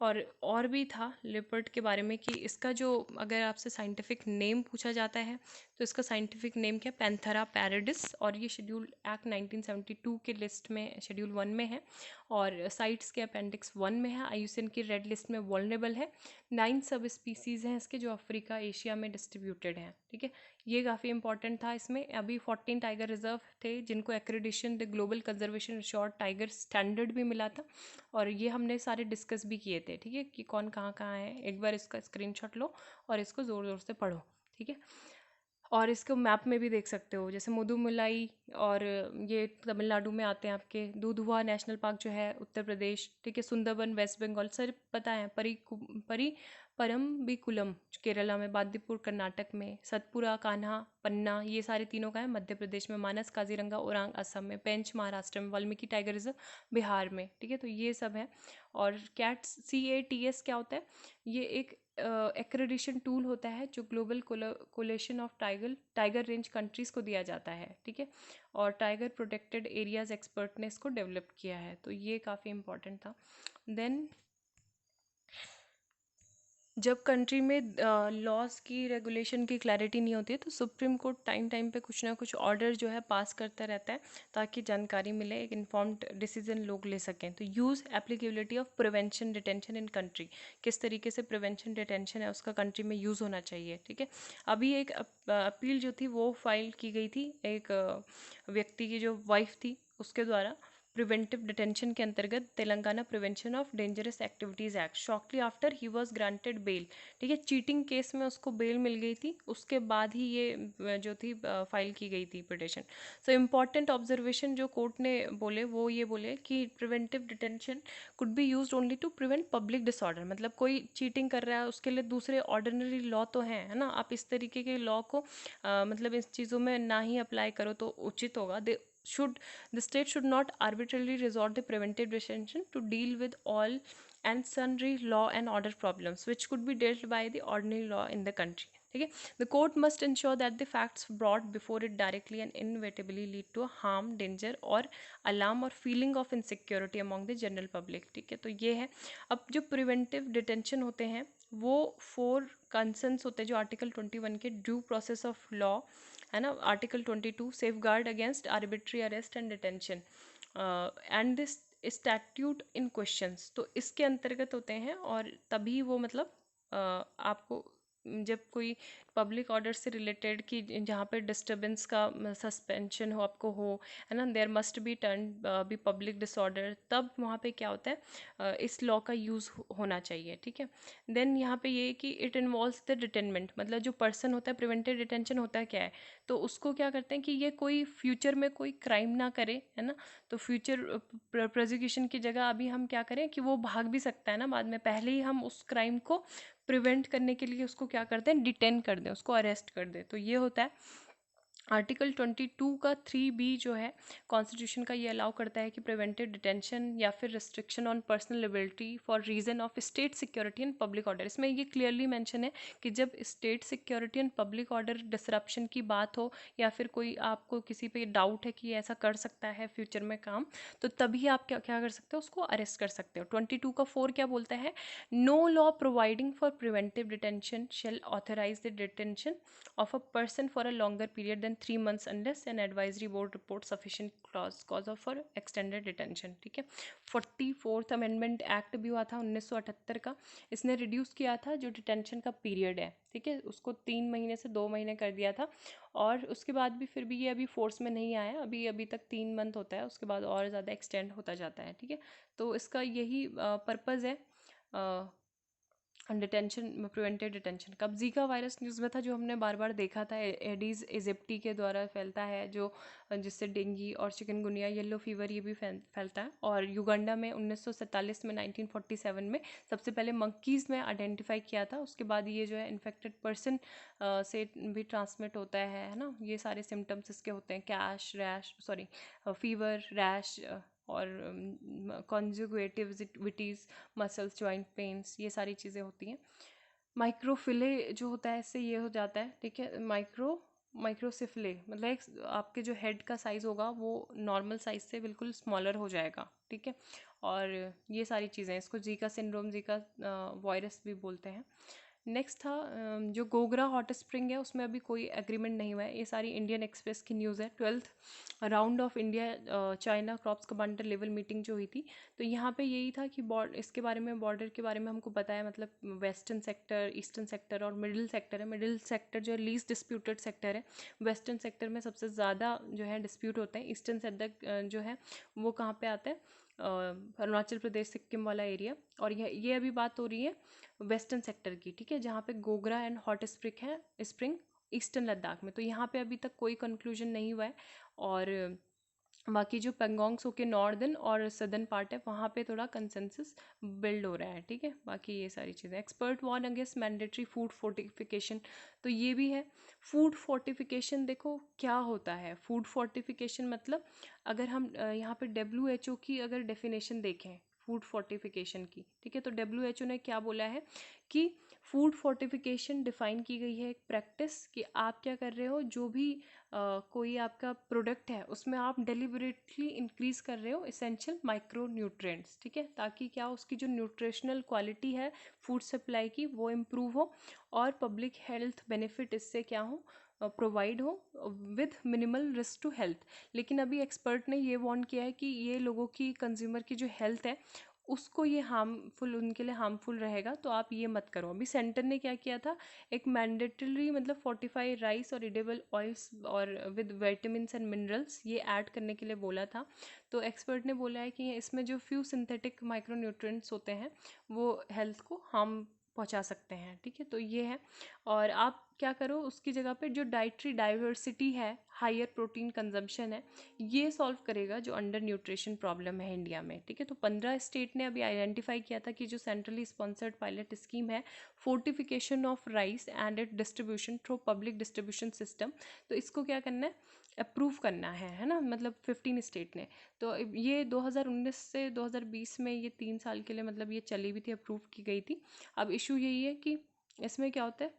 और भी था लेपर्ड के बारे में कि इसका जो अगर आपसे साइंटिफिक नेम पूछा जाता है तो इसका साइंटिफिक नेम क्या? Panthera paradise. और ये शेड्यूल एक्ट 1972 के लिस्ट में शेड्यूल 1 में है, और साइट्स के अपेंडिक्स 1 में है। IUCN की रेड लिस्ट में वल्नरेबल है। 9 सब स्पीसीज़ हैं इसके जो अफ्रीका एशिया में डिस्ट्रीब्यूटेड हैं, ठीक है। ये काफ़ी इंपॉर्टेंट था। इसमें अभी 14 टाइगर रिजर्व थे जिनको accreditation the global conservation resort tiger standard भी मिला था, और ये हमने सारे डिस्कस भी किए थे, ठीक है, कि कौन कहाँ कहाँ है। एक बार इसका स्क्रीनशॉट लो और इसको ज़ोर ज़ोर से पढ़ो, ठीक है। और इसको मैप में भी देख सकते हो, जैसे मुदुमलाई, और ये तमिलनाडु में आते हैं आपके। दुधवा नेशनल पार्क जो है उत्तर प्रदेश, ठीक है। सुंदरबन वेस्ट बंगाल, सर पता है। परी परम्बिकुलम केरला में, बांदीपुर कर्नाटक में, सतपुरा, कान्हा, पन्ना, ये सारे तीनों का है मध्य प्रदेश में, मानस, काजीरंगा, ओरांग असम में, पेंच महाराष्ट्र में, वाल्मीकि टाइगर रिजर्व बिहार में, ठीक है। तो ये सब है। और CATS क्या होता है? ये एक एक्रेडिशन टूल होता है जो global coalition of tiger range countries को दिया जाता है, ठीक है। और टाइगर प्रोटेक्टेड एरियाज एक्सपर्ट ने इसको डेवलप किया है, तो ये काफ़ी इंपॉर्टेंट था। देन जब कंट्री में लॉज की, रेगुलेशन की क्लैरिटी नहीं होती है, तो सुप्रीम कोर्ट टाइम टाइम पे कुछ ना कुछ ऑर्डर जो है पास करता रहता है, ताकि जानकारी मिले, एक इन्फॉर्म्ड डिसीजन लोग ले सकें। तो use applicability of prevention detention in country, किस तरीके से प्रिवेंशन डिटेंशन है उसका कंट्री में यूज़ होना चाहिए, ठीक है। अभी एक अपील जो थी वो फाइल की गई थी, एक व्यक्ति की जो वाइफ थी उसके द्वारा, प्रिवेंटिव डिटेंशन के अंतर्गत, Telangana prevention of dangerous activities act. Shortly after he was granted bail, ठीक है। चीटिंग केस में उसको बेल मिल गई थी, उसके बाद ही ये जो थी फाइल की गई थी पिटिशन। सो इम्पॉर्टेंट ऑब्जर्वेशन जो कोर्ट ने बोले वो ये बोले कि preventive detention could be used only to prevent public disorder. मतलब कोई चीटिंग कर रहा है, उसके लिए दूसरे ऑर्डिनरी लॉ तो हैं, है ना। आप इस तरीके के लॉ को मतलब इस चीज़ों में ना ही अप्लाई करो तो उचित होगा। should the state should not arbitrarily resort to preventive detention to deal with all and sundry law and order problems which could be dealt by the ordinary law in the country, ठीक है। The court must ensure that the facts brought before it directly and inevitably lead to harm, danger or alarm or feeling of insecurity among the general public, ठीक है। तो ये है। अब जो preventive detention होते हैं वो 4 कंसर्न्स होते हैं जो आर्टिकल 21 के ड्यू प्रोसेस ऑफ लॉ, है ना। Article 22 safe guard against arbitrary arrest and detention and this statute in questions, तो इसके अंतर्गत होते हैं। और तभी वो मतलब आपको जब कोई पब्लिक ऑर्डर से रिलेटेड कि जहाँ पे डिस्टर्बेंस का सस्पेंशन हो आपको हो, है ना, there must be turn be public disorder, तब वहाँ पे क्या होता है इस लॉ का यूज़ होना चाहिए, ठीक है। देन यहाँ पे ये कि इट इन्वॉल्व्स द डिटेनमेंट, मतलब जो पर्सन होता है, प्रिवेंटिव डिटेंशन होता है क्या है, तो उसको क्या करते हैं कि ये कोई फ्यूचर में कोई क्राइम ना करे, है ना। तो फ्यूचर प्रोसिक्यूशन की जगह अभी हम क्या करें कि वो भाग भी सकता है ना बाद में, पहले ही हम उस क्राइम को प्रिवेंट करने के लिए उसको क्या करते हैं, डिटेन कर दें, उसको अरेस्ट कर दें। तो ये होता है आर्टिकल 22 का 3B जो है कॉन्स्टिट्यूशन का, ये अलाउ करता है कि प्रिवेंटिव डिटेंशन या फिर restriction on personal liberty for reason of state security and public order. इसमें ये क्लियरली मेंशन है कि जब state security and public order disruption की बात हो, या फिर कोई आपको किसी पे डाउट है कि ऐसा कर सकता है फ्यूचर में काम, तो तभी आप क्या क्या कर सकते हो, उसको अरेस्ट कर सकते हो। 22 का 4 क्या बोलता है? No law providing for preventive detention shall authorise the detention of a person for a longer period than 3 months unless an advisory board reports sufficient cause of for extended detention, ठीक है। 44th amendment act भी हुआ था 1978 का, इसने reduce किया था जो डिटेंशन का पीरियड है, ठीक है, उसको 3 महीने से 2 महीने कर दिया था। और उसके बाद भी फिर भी ये अभी फोर्स में नहीं आया, अभी तक 3 मंथ होता है, उसके बाद और ज़्यादा एक्सटेंड होता जाता है, ठीक है। तो इसका यही पर्पज़ है डिटेंशन, प्रिवेंटिव डिटेंशन। कब जीका वायरस न्यूज़ में था जो हमने बार बार देखा था, एडीज इजिप्टी के द्वारा फैलता है, जो जिससे डेंगू और चिकनगुनिया, येलो फीवर, ये भी फैलता है। और युगांडा में 1947 में, 1947 में सबसे पहले मंकीज़ में आइडेंटिफाई किया था, उसके बाद ये जो है इन्फेक्टेड पर्सन से भी ट्रांसमिट होता है ना। ये सारे सिम्टम्स इसके होते हैं, cash rash, sorry, fever, rash और कॉन्जुगेटिविटीज़, मसल्स, जॉइंट पेन्स, ये सारी चीज़ें होती हैं। माइक्रोफिले जो होता है इससे ये हो जाता है, ठीक है। माइक्रोसिफले मतलब एक आपके जो हेड का साइज़ होगा वो नॉर्मल साइज़ से बिल्कुल स्मॉलर हो जाएगा, ठीक है। और ये सारी चीज़ें, इसको जीका सिंड्रोम, जीका वायरस भी बोलते हैं। नेक्स्ट था जो गोगरा हॉट स्प्रिंग है, उसमें अभी कोई एग्रीमेंट नहीं हुआ है। ये सारी इंडियन एक्सप्रेस की न्यूज़ है। 12th round of India China crops commander level meeting जो हुई थी, तो यहाँ पे यही था कि इसके बारे में, बॉर्डर के बारे में हमको पता है, मतलब वेस्टर्न सेक्टर, ईस्टर्न सेक्टर और मिडिल सेक्टर है। मिडिल सेक्टर जो है लीस्ट डिस्प्यूटेड सेक्टर है। वेस्टर्न सेक्टर में सबसे ज़्यादा जो है डिस्प्यूट होते हैं। ईस्टर्न सेक्टर जो है वो कहाँ पे आता है, अरुणाचल प्रदेश, सिक्किम वाला एरिया। और ये अभी बात हो रही है वेस्टर्न सेक्टर की, ठीक है, जहाँ पे गोगरा एंड हॉट स्प्रिंग है, स्प्रिंग ईस्टर्न लद्दाख में। तो यहाँ पे अभी तक कोई कंक्लूजन नहीं हुआ है। और बाकी जो पेंगोंग्स होके नॉर्दर्न और सदर्न पार्ट है वहाँ पे थोड़ा कंसेंसस बिल्ड हो रहा है, ठीक है। बाकी ये सारी चीज़ें, expert warn against mandatory food fortification, तो ये भी है। फूड फोर्टिफिकेशन देखो क्या होता है। फूड फोर्टिफिकेशन मतलब अगर हम यहाँ पे WHO की अगर डेफिनेशन देखें फूड फोर्टिफिकेशन की, ठीक है, तो WHO ने क्या बोला है कि फूड फोर्टिफिकेशन डिफाइन की गई है एक प्रैक्टिस कि आप क्या कर रहे हो, जो भी कोई आपका प्रोडक्ट है उसमें आप डेलिबरेटली इंक्रीज कर रहे हो एसेंशियल माइक्रो न्यूट्रिएंट्स, ठीक है, ताकि क्या उसकी जो न्यूट्रिशनल क्वालिटी है फूड सप्लाई की वो इम्प्रूव हो और पब्लिक हेल्थ बेनिफिट इससे क्या हो, प्रोवाइड हो with minimal risk to health. लेकिन अभी एक्सपर्ट ने ये वार्न किया है कि ये लोगों की, कंज्यूमर की जो हेल्थ है उसको ये हार्मफुल, उनके लिए हार्मफुल रहेगा, तो आप ये मत करो। अभी सेंटर ने क्या किया था, एक मैंडेटरी मतलब फोर्टिफाई राइस और एडिबल ऑयल्स और विद विटामिन्स एंड मिनरल्स ये ऐड करने के लिए बोला था। तो एक्सपर्ट ने बोला है कि इसमें जो फ्यू सिंथेटिक माइक्रोन्यूट्रिएंट्स होते हैं वो हेल्थ को हार्म पहुंचा सकते हैं, ठीक है, तो ये है। और आप क्या करो उसकी जगह पे जो डाइटरी डाइवर्सिटी है, हायर प्रोटीन कंजम्पशन है, ये सॉल्व करेगा जो अंडर न्यूट्रिशन प्रॉब्लम है इंडिया में, ठीक है। तो 15 स्टेट ने अभी आइडेंटिफाई किया था कि जो सेंट्रली स्पॉन्सर्ड पायलट स्कीम है fortification of rice and it distribution through public distribution system, तो इसको क्या करना है, अप्रूव करना है ना, मतलब 15 स्टेट ने। तो ये 2019 से 2020 में ये 3 साल के लिए मतलब ये चली भी थी, अप्रूव की गई थी। अब इशू यही है कि इसमें क्या होता है,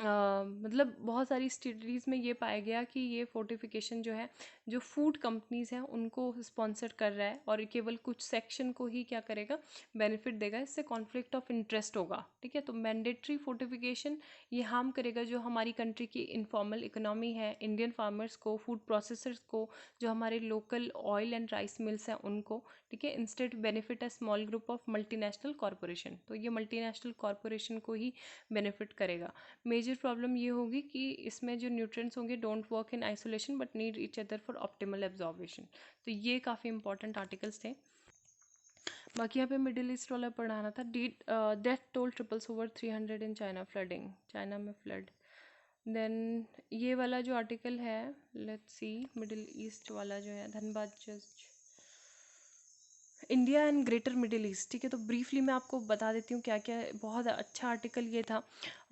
मतलब बहुत सारी स्टडीज़ में ये पाया गया कि ये फोर्टिफिकेशन जो है, जो फूड कंपनीज़ हैं उनको स्पॉन्सर कर रहा है और केवल कुछ सेक्शन को ही क्या करेगा, बेनिफिट देगा, इससे कॉन्फ्लिक्ट ऑफ इंटरेस्ट होगा, ठीक है। तो मैंडेटरी फोर्टिफिकेशन ये हार्म करेगा जो हमारी कंट्री की इनफॉर्मल इकोनॉमी है, इंडियन फार्मर्स को, फूड प्रोसेसर्स को, जो हमारे local oil and rice mills हैं उनको, ठीक है। इंस्टेड बेनिफिट है small group of multinational corporation, तो ये मल्टीनेशनल कॉरपोरेशन को ही बेनिफिट करेगा। मेजर प्रॉब्लम ये होगी कि इसमें जो न्यूट्रिएंट्स होंगे don't work in isolation but need each other for optimal absorption. तो ये काफ़ी इंपॉर्टेंट आर्टिकल्स थे। बाकी यहाँ पे मिडिल ईस्ट वाला पढ़ाना था। Death toll triples over 300 in China, flooding, China में फ्लड। देन ये वाला जो आर्टिकल है, लेट्स सी, मिडिल ईस्ट वाला जो है, धनबाद जज, India and greater middle east, ठीक है। तो ब्रीफली मैं आपको बता देती हूँ क्या क्या है। बहुत अच्छा आर्टिकल ये था,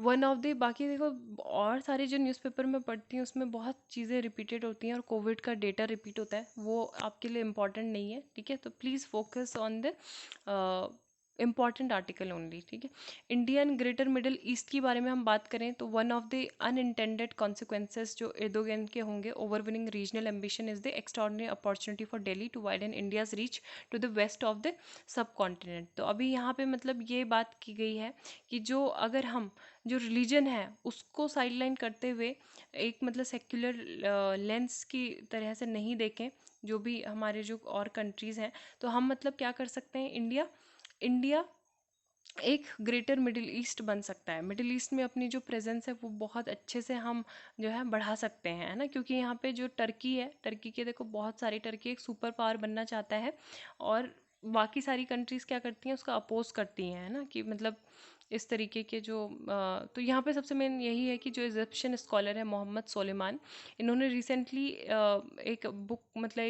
वन ऑफ द। बाकी देखो और सारे जो न्यूज़पेपर में पढ़ती हूँ उसमें बहुत चीज़ें रिपीटेड होती हैं और कोविड का डेटा रिपीट होता है, वो आपके लिए इम्पॉर्टेंट नहीं है, ठीक है। तो please focus on the important article only, ठीक है। India and greater middle east के बारे में हम बात करें तो one of the unintended consequences जो एर्दोगन के होंगे, overweening regional ambition is the extraordinary opportunity for Delhi to widen India's reach to the west of the sub continent. तो अभी यहाँ पे मतलब ये बात की गई है कि जो अगर हम जो रिलीजन है उसको साइडलाइन करते हुए एक मतलब सेक्युलर लेंस की तरह से नहीं देखें जो भी हमारे जो और कंट्रीज़ हैं, तो हम मतलब क्या कर सकते हैं, इंडिया इंडिया एक ग्रेटर मिडिल ईस्ट बन सकता है। मिडिल ईस्ट में अपनी जो प्रेजेंस है वो बहुत अच्छे से हम जो है बढ़ा सकते हैं, है ना। क्योंकि यहाँ पे जो टर्की है, टर्की के देखो बहुत सारी, टर्की एक सुपर पावर बनना चाहता है और बाकी सारी कंट्रीज़ क्या करती हैं, उसका अपोज करती हैं, है ना, कि मतलब इस तरीके के जो तो यहाँ पे सबसे मेन यही है कि जो इजिप्शियन स्कॉलर है मोहम्मद सोलेमान, इन्होंने रिसेंटली एक बुक मतलब